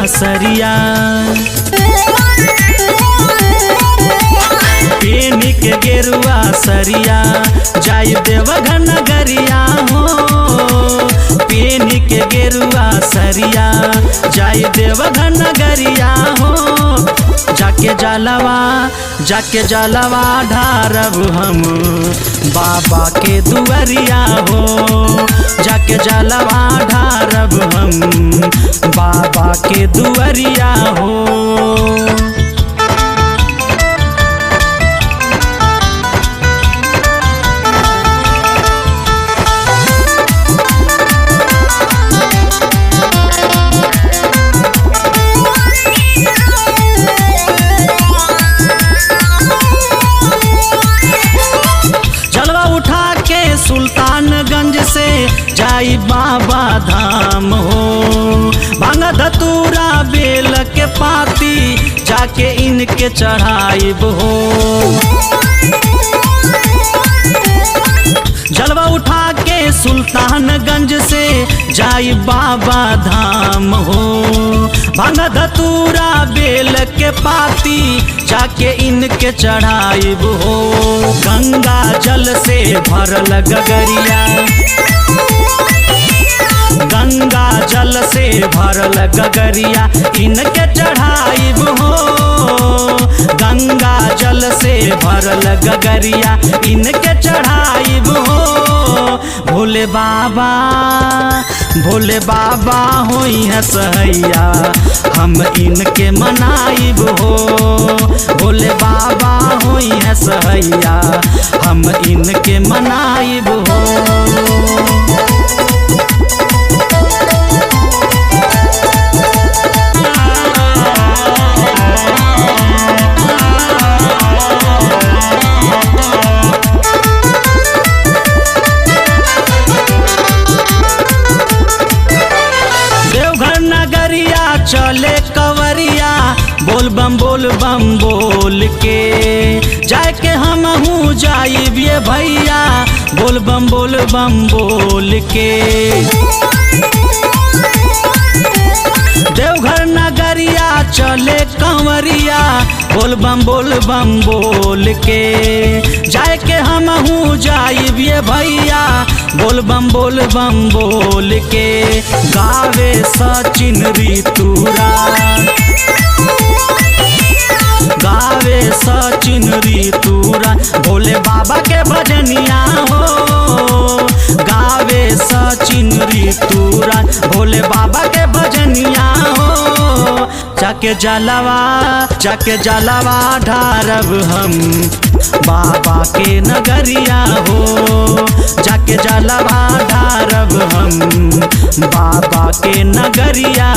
सरिया, पेन के गेरुआ सरिया जाई देवघर नगरिया हो। पेन के गेरुआ सरिया जाई देवघर नगरिया हो। जाके जलवा ढारब हम बाबा के दुआरिया हो। जाके जलवा ढारब हम बाबा के दुआरिया हो। सुल्तानगंज से जाई बाबा धाम हो। भांग धतूरा बेल के पाती जाके इनके चढ़ाइब हो। जलवा उठा के सुल्तानगंज से जाई बाबा धाम हो। भांग धतूरा बेल के पाती जाके इनके चढ़ाइब हो। गंगा जल से भरल गगरिया, गंगा जल से भरल गगरिया इनके चढ़ाइब हो। गंगा जल से भरल गगरिया इनके चढ़ाइब हो। भोले बाबा होई है सहैया हम इनके मनाइब हो। भोले बाबा होई है सहैया हम इनके मनाइब हो। चले कवरिया बोल बम बोल के जाए के हम हूँ जाइब ये भैया बोल बम बोल के। देवघर नगरिया चले कंवरिया बोल बम बोल के जाए के हम हूँ जाइब ये भैया बोल बम बोल के। गावे सचिन ऋतुराज, गावे सचिन ऋतुराज भोले बाबा के भजनिया हो। गावे सचिन ऋतुराज भोले बाबा के भजनिया हो। जाके जलवा ढारब हम बाबा के नगरिया हो। जाके जलवा ढारब हम बाबा के नगरिया